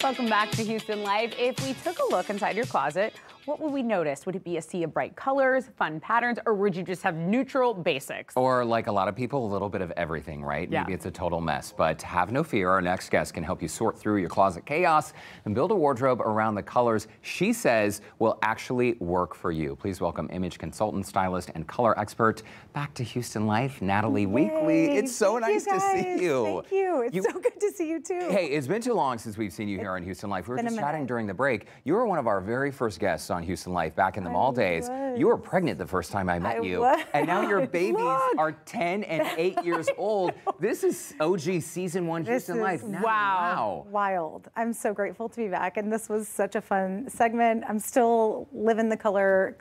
Welcome back to Houston Life. If we took a look inside your closet, what would we notice? Would it be a sea of bright colors, fun patterns, or would you just have neutral basics? Or like a lot of people, a little bit of everything, right? Yeah. Maybe it's a total mess, but have no fear. Our next guest can help you sort through your closet chaos and build a wardrobe around the colors she says will actually work for you. Please welcome image consultant, stylist, and color expert back to Houston Life, Natalie Weakly. It's so nice to see you. Thank you. It's so good to see you too. Hey, it's been too long since we've seen you here on Houston Life. We were just chatting during the break. You were one of our very first guests on Houston Life back in the mall days. You were pregnant the first time I met you. And now your babies are 10 and 8 years old. This is OG season 1 Houston Life. Wow. Wild. I'm so grateful to be back, and this was such a fun segment. I'm still living the color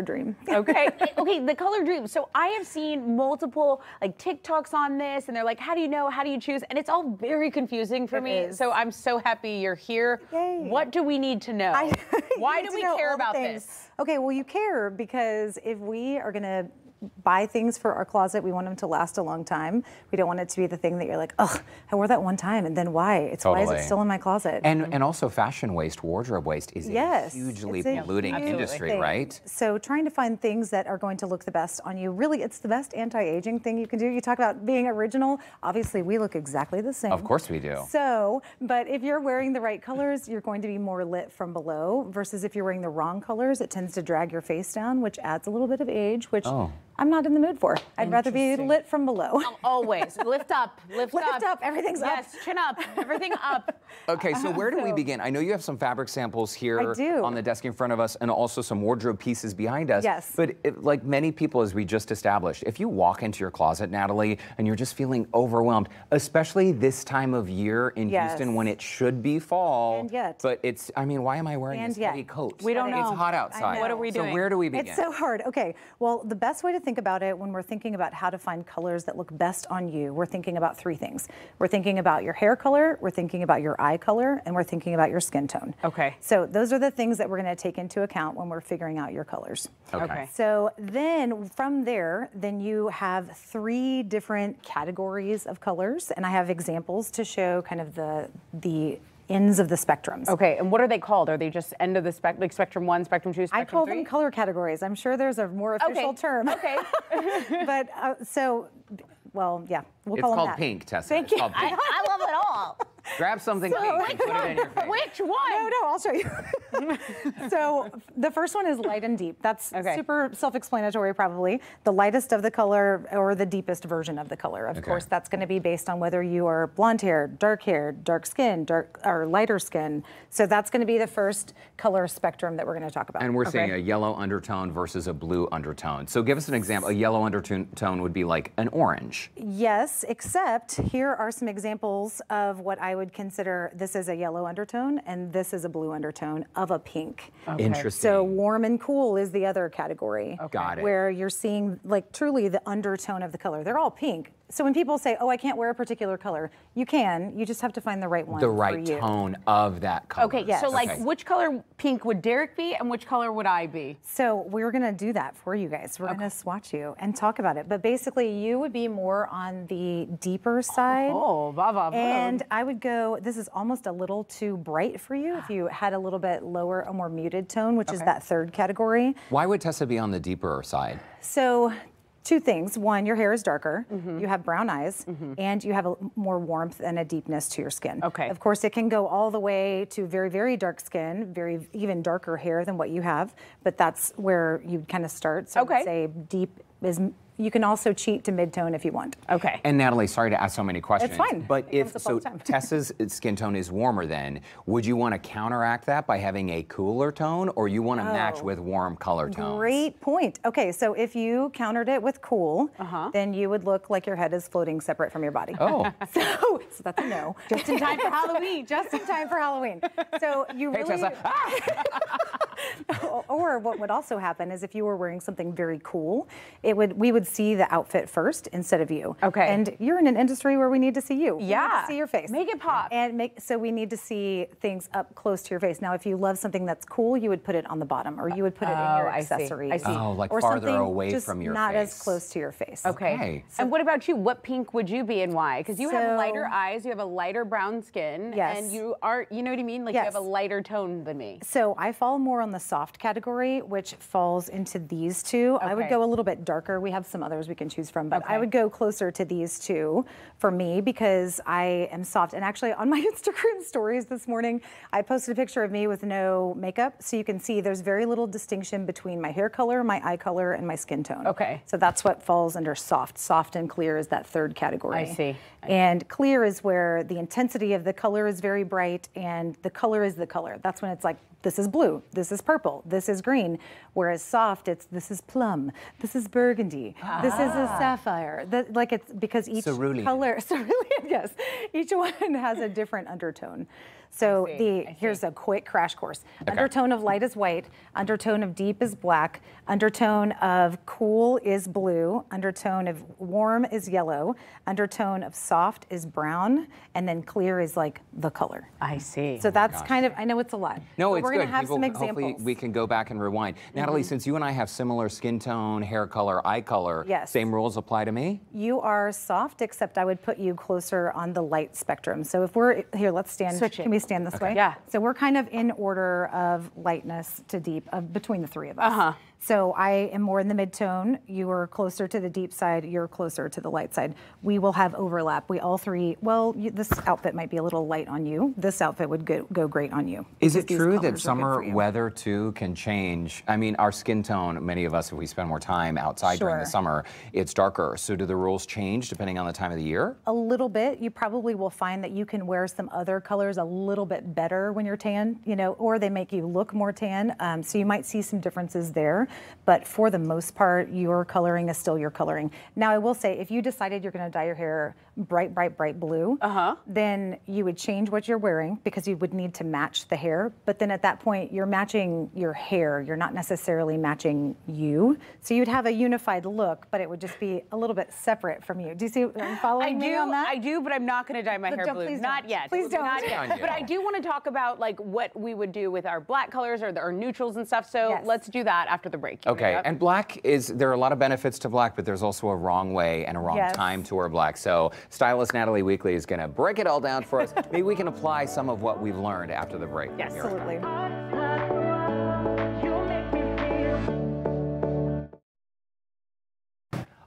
dream. Okay. Okay, the color dream. So I have seen multiple like TikToks on this, and they're like, how do you know? How do you choose? And it's all very confusing for me. So I'm so happy you're here. Yay. What do we need to know? Why do we care about this? Okay, well, you care because if we are going to buy things for our closet, we want them to last a long time. We don't want it to be the thing that you're like, oh, I wore that one time, and then why? Why is it still in my closet? And also fashion waste, wardrobe waste is a hugely polluting industry, right? So trying to find things that are going to look the best on you, really, it's the best anti-aging thing you can do. You talk about being original. Obviously, we look exactly the same. Of course we do. So, but if you're wearing the right colors, you're going to be more lit from below, versus if you're wearing the wrong colors, it tends to drag your face down, which adds a little bit of age, which I'm not in the mood for. I'd rather be lit from below. Always. Lift up. Lift up. Everything's up. Yes, chin up. Everything up. Okay, so where do we begin? I know you have some fabric samples here on the desk in front of us, and also some wardrobe pieces behind us. Yes. But like many people, as we just established, if you walk into your closet, Natalie, and you're just feeling overwhelmed, especially this time of year in Houston when it should be fall. And yet. But it's, I mean, why am I wearing this heavy coat? We don't know. It's hot outside. What are we doing? So where do we begin? It's so hard. Okay, well, the best way to think about it when we're thinking about how to find colors that look best on you, we're thinking about 3 things. We're thinking about your hair color, we're thinking about your eye color, and we're thinking about your skin tone. Okay. So those are the things that we're going to take into account when we're figuring out your colors. Okay. So then from there, then you have 3 different categories of colors, and I have examples to show kind of the ends of the spectrums. Okay, and what are they called? Are they just end of the spectrum, like spectrum 1, spectrum 2, spectrum 3? I call them color categories. I'm sure there's a more official term. Okay. But well, yeah, we'll call them that. It's called pink, Tessa. Thank you. It's called pink. I love it all. Grab something pink and put it in your face. Which one? No, I'll show you. So the first one is light and deep. That's super self-explanatory, probably. The lightest of the color or the deepest version of the color. Of course, that's going to be based on whether you are blonde hair, dark skin, or lighter skin. So that's going to be the first color spectrum that we're going to talk about. And we're seeing a yellow undertone versus a blue undertone. So give us an example. A yellow undertone would be like an orange. Yes, except here are some examples of what I would consider this is a yellow undertone and this is a blue undertone of a pink. Interesting. So warm and cool is the other category. Got it. Where you're seeing like truly the undertone of the color. They're all pink. So when people say, oh, I can't wear a particular color, you can. You just have to find the right one. The right for you. tone of that color. Okay, so like which color pink would Derek be and which color would I be? So we're going to do that for you guys. We're going to swatch you and talk about it. But basically, you would be more on the deeper side. And I would go, this is almost a little too bright for you if you had a little bit lower, a more muted tone, which is that third category. Why would Tessa be on the deeper side? So 2 things. One, your hair is darker, you have brown eyes, and you have a more warmth and a deepness to your skin. Okay. Of course, it can go all the way to very, very dark skin, even darker hair than what you have, but that's where you'd kind of start. So I would say deep is, you can also cheat to mid-tone if you want. Okay. And Natalie, sorry to ask so many questions. It's fine. But if, so Tessa's skin tone is warmer then, would you want to counteract that by having a cooler tone, or you want to match with warm color tones? Great point. Okay, so if you countered it with cool, then you would look like your head is floating separate from your body. Oh. So that's a no. Just in time for Halloween. Just in time for Halloween. So you really... Hey, Tessa. Or what would also happen is if you were wearing something very cool, we would see the outfit first instead of you. Okay. And you're in an industry where we need to see you. Yeah. We need to see your face. Make it pop. And so we need to see things up close to your face. Now, if you love something that's cool, you would put it on the bottom, or you would put it in your accessories. I see. Oh, like or farther something away just from your not face. as close to your face. Okay. And what about you? What pink would you be and why? Because you have lighter eyes, you have a lighter brown skin, and you are, you know what I mean? Like you have a lighter tone than me. So I fall more on the soft category, which falls into these two. I would go a little bit darker. We have some others we can choose from, but I would go closer to these two for me because I am soft. And actually on my Instagram stories this morning, I posted a picture of me with no makeup. So you can see there's very little distinction between my hair color, my eye color, and my skin tone. Okay. So that's what falls under soft. Soft and clear is that third category. I see. And clear is where the intensity of the color is very bright and the color is the color. That's when it's like, this is blue, this is purple, this is green. Whereas soft, this is plum, this is burgundy, this is a sapphire. Like it's because each color, yes, each one has a different undertone. So here's a quick crash course. Okay. Undertone of light is white, undertone of deep is black, undertone of cool is blue, undertone of warm is yellow, undertone of soft is brown, and then clear is like the color. I see. So that's kind of, I know it's a lot. No, it's we're good. Gonna have some examples. Hopefully we can go back and rewind. Natalie, since you and I have similar skin tone, hair color, eye color, same rules apply to me? You are soft, except I would put you closer on the light spectrum. So if we're, here, let's stand. Can we stand this way? Yeah. So we're kind of in order of lightness to deep between the three of us. So I am more in the mid-tone. You are closer to the deep side. You're closer to the light side. We will have overlap. We all three, well, this outfit might be a little light on you. This outfit would go great on you. Is it true that summer weather too can change? I mean, our skin tone, many of us, if we spend more time outside during the summer, it's darker. So do the rules change depending on the time of the year? A little bit. You probably will find that you can wear some other colors a little bit better when you're tan, you know, or they make you look more tan. So you might see some differences there. But for the most part, your coloring is still your coloring. Now, I will say, if you decided you're going to dye your hair bright, bright, bright blue, then you would change what you're wearing because you would need to match the hair. But then at that point, you're matching your hair. You're not necessarily matching you. So you'd have a unified look, but it would just be a little bit separate from you. Do you see? Are you following me on that? I do, but I'm not going to dye my hair blue. Not yet. Please don't. Not yet. But I do want to talk about like what we would do with our black colors or our neutrals and stuff. So let's do that after the break. Okay, and black there are a lot of benefits to black, but there's also a wrong way and a wrong time to wear black. So stylist Natalie Weakly is going to break it all down for us. Maybe we can apply some of what we've learned after the break. Yes, absolutely.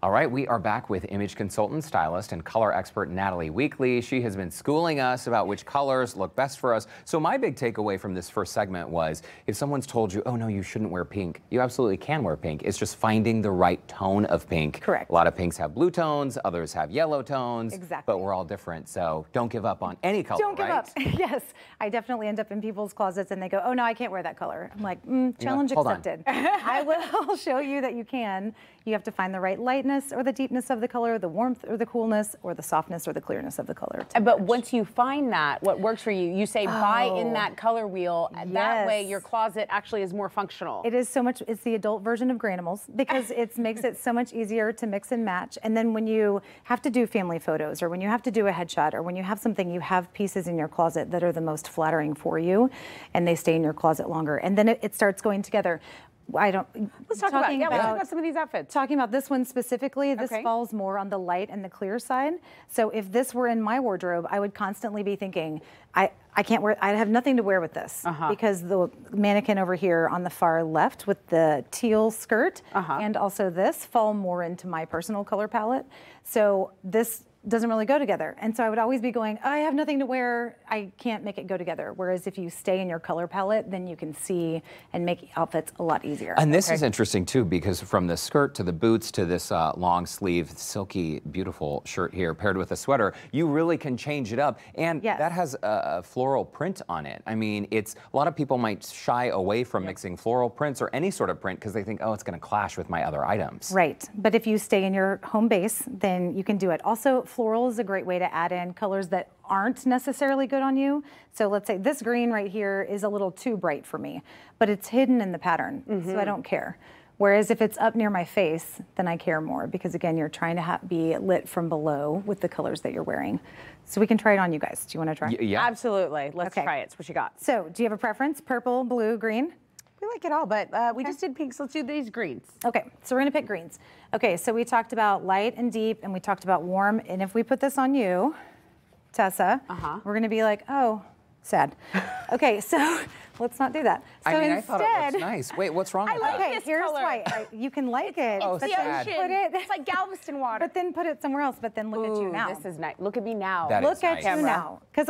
All right, we are back with image consultant, stylist, and color expert Natalie Weakly. She has been schooling us about which colors look best for us. So my big takeaway from this first segment was, if someone's told you, oh no, you shouldn't wear pink, you absolutely can wear pink. It's just finding the right tone of pink. Correct. A lot of pinks have blue tones, others have yellow tones. Exactly. But we're all different, so don't give up on any color, Don't give up. Yes. I definitely end up in people's closets and they go, oh no, I can't wear that color. I'm like, challenge accepted. I will show you that you can. You have to find the right lightness or the deepness of the color, the warmth or the coolness, or the softness or the clearness of the color. But once you find that, what works for you, you say buy in that color wheel. That way your closet actually is more functional. It is so much, it's the adult version of Granimals because it makes it so much easier to mix and match. And then when you have to do family photos or when you have to do a headshot or when you have something, you have pieces in your closet that are the most flattering for you and they stay in your closet longer. And then it starts going together. Let's talk about some of these outfits. Talking about this one specifically, this falls more on the light and the clear side. So if this were in my wardrobe, I would constantly be thinking, I can't wear, I have nothing to wear with this because the mannequin over here on the far left with the teal skirt and also this fall more into my personal color palette. So this doesn't really go together. And so I would always be going, I have nothing to wear, I can't make it go together. Whereas if you stay in your color palette, then you can see and make outfits a lot easier. And this is interesting too, because from the skirt to the boots to this long sleeve, silky, beautiful shirt here paired with a sweater, you really can change it up. And that has a floral print on it. I mean, a lot of people might shy away from mixing floral prints or any sort of print because they think, oh, it's gonna clash with my other items. Right, but if you stay in your home base, then you can do it. Also, floral is a great way to add in colors that aren't necessarily good on you. So let's say this green right here is a little too bright for me, but it's hidden in the pattern, so I don't care. Whereas if it's up near my face, then I care more because again, you're trying to be lit from below with the colors that you're wearing. So we can try it on you guys. Do you want to try? Yeah. Absolutely. Let's try it. So what you got? So do you have a preference? Purple, blue, green? We like it all, but we just did pinks. Let's do these greens. Okay, so we're gonna pick greens. Okay, so we talked about light and deep, and we talked about warm. And if we put this on you, Tessa, we're gonna be like, oh, sad. Okay, so let's not do that. So I mean, instead, I thought it looks nice. Wait, what's wrong with that? Okay, here's why. You can like it. Oh, but sad. then put it, It's like Galveston water. but then put it somewhere else. But then look at you now. This is nice. Look at me now. That Look is at nice. you now, because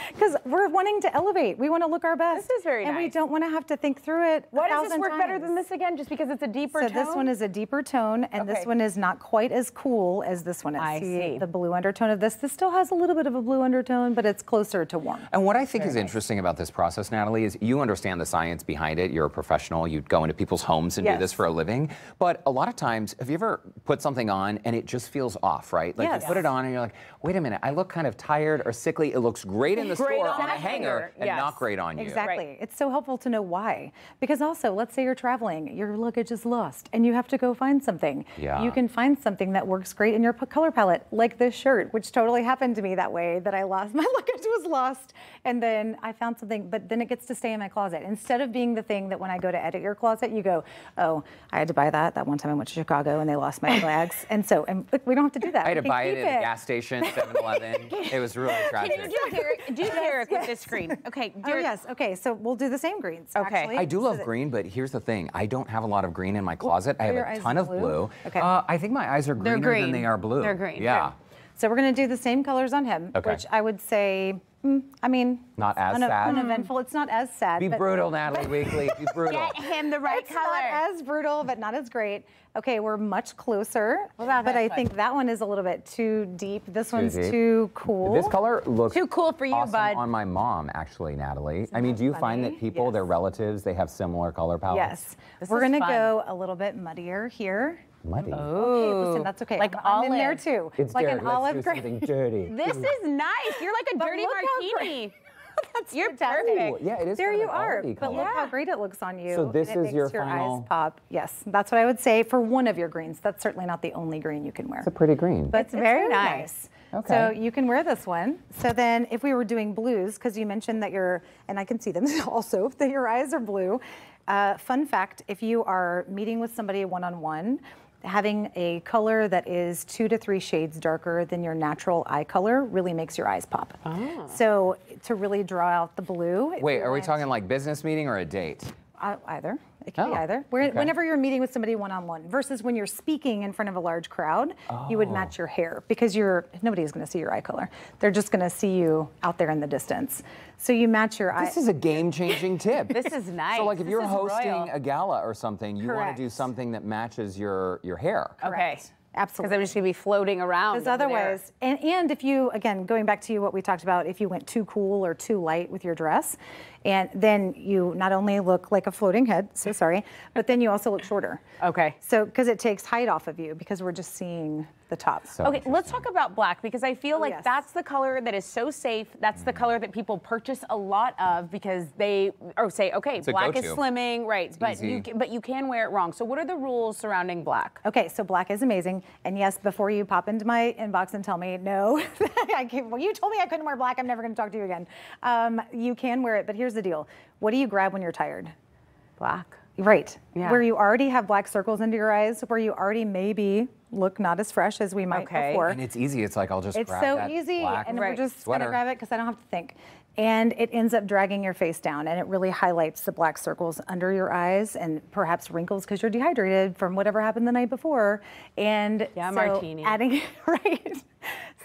because we're wanting to elevate. We want to look our best. This is very and nice. we don't want to have to think through it. Why does this work better times. than this again? Just because it's a deeper So tone? this one is a deeper tone, and this one is not quite as cool as this one is. I see. The blue undertone of this. This still has a little bit of a blue undertone, but it's closer to warm. And what I think is interesting about this process, Natalie, is you understand the science behind it. You're a professional. You go into people's homes and do this for a living. But a lot of times, have you ever put something on and it just feels off, right? Like you put it on and you're like, wait a minute, I look kind of tired or sickly. It looks great in the store on a hanger and not great on you. Exactly. Right. It's so helpful to know why. Because also, let's say you're traveling, your luggage is lost, and you have to go find something. Yeah. You can find something that works great in your color palette, like this shirt, which totally happened to me that way, that I lost, my luggage was lost, and then I found something, but then it gets to stay in my closet. Instead of being the thing that when I go to edit your closet, you go, oh, I had to buy that one time I went to Chicago and they lost my bags. And so, look, we don't have to do that. I had to buy it at a gas station, 7-Eleven. It was really tragic. Do Derek with this green. Okay, Derek. Oh, yes. Okay, so we'll do the same greens, actually. I do love green, but here's the thing. I don't have a lot of green in my closet. I have your a eyes ton of blue. Okay. I think my eyes are greener than they are blue. They're green. Yeah. So we're going to do the same colors on him, which I would say, I mean, not as sad. Uneventful. It's not as sad. Be brutal, Natalie Weakly. Be brutal. Get him the right color. Not as brutal, but not as great. Okay, we're much closer, but I think that one is a little bit too deep. This one's too cool. This color looks too cool for you, awesome bud. on my mom, actually, Natalie. I mean, do you find that people, their relatives, they have similar color palettes? Yes. We're going to go a little bit muddier here. Muddy. Okay, listen, that's okay. Like I'm in there too. It's like Derek, an olive let's do something dirty. This is nice. You're like a dirty look how martini. That's You're fantastic. perfect. Yeah, it is. There kind you of an are. olive-y But look color. how great it looks on you. So this and it is your makes your final eyes pop. Yes, that's what I would say for one of your greens. That's certainly not the only green you can wear. It's a pretty green. But it's very nice. Okay. So you can wear this one. So then if we were doing blues, because you mentioned that and I can see them also, that your eyes are blue. Fun fact, if you are meeting with somebody one-on-one, having a color that is 2 to 3 shades darker than your natural eye color really makes your eyes pop. So to really draw out the blue. Wait, are we talking like business meeting or a date? Either. It can be either. Whenever you're meeting with somebody one-on-one versus when you're speaking in front of a large crowd, you would match your hair because nobody's going to see your eye color. They're just going to see you out there in the distance. So you match your eye. This is a game-changing tip. This is nice. So like if This you're is hosting royal. a gala or something, you want Correct. to do something that matches your hair. Okay. Absolutely. Because I'm just going to be floating around. Because otherwise, and if you, again, going back to what we talked about, if you went too cool or too light with your dress, and then you not only look like a floating head, so sorry, but then you also look shorter. Okay. So, because it takes height off of you, because we're just seeing the top. So Okay, let's talk about black because I feel like yes. that's the color that is so safe. That's the color that people purchase a lot of because they say, okay, It's a black is go-to. slimming, right? It's But easy. you can wear it wrong. So what are the rules surrounding black? Okay, so black is amazing. And yes, before you pop into my inbox and tell me, no, I can't, well, you told me I couldn't wear black, I'm never gonna talk to you again. You can wear it, but here's the deal. What do you grab when you're tired? Black. Right. Yeah. Where you already have black circles under your eyes, where you already maybe look not as fresh as we might before. And it's easy. It's like I'll just It's grab so that easy, black and we're just sweater. gonna grab it because I don't have to think. And it ends up dragging your face down, and it really highlights the black circles under your eyes and perhaps wrinkles because you're dehydrated from whatever happened the night before. And Yeah, so martini. adding right.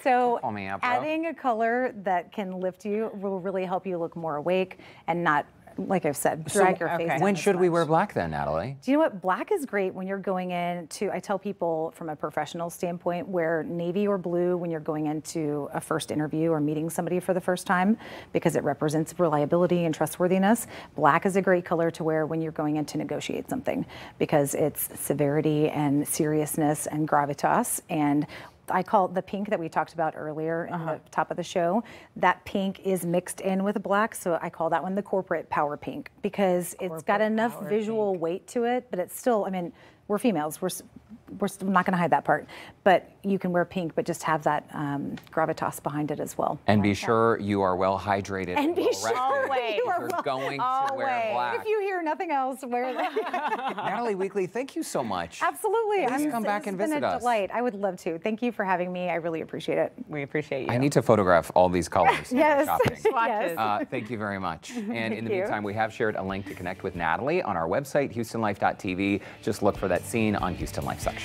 So Call me out, bro. adding a color that can lift you will really help you look more awake and not, like I've said, drag your face down. When as should we much. wear black then, Natalie? Do you know what? Black is great when you're going into, I tell people from a professional standpoint, wear navy or blue when you're going into a first interview or meeting somebody for the first time because it represents reliability and trustworthiness. Black is a great color to wear when you're going in to negotiate something because it's severity and seriousness and gravitas. And I call it the pink that we talked about earlier in the top of the show. That pink is mixed in with black, so I call that one the corporate power pink because it's got enough visual weight to it, but it's still, I mean, we're females. We're still not going to hide that part, but you can wear pink, but just have that gravitas behind it as well. And be sure you are well hydrated. And be sure you are going to wear black. If you hear nothing else, wear that. Natalie Weakly, thank you so much. Absolutely. Please come back and visit us. It's been a delight. I would love to. Thank you for having me. I really appreciate it. We appreciate you. I need to photograph all these colors. Yes. Yes. Thank you very much. And in the meantime, we have shared a link to connect with Natalie on our website, HoustonLife.tv. Just look for that scene on Houston Life section.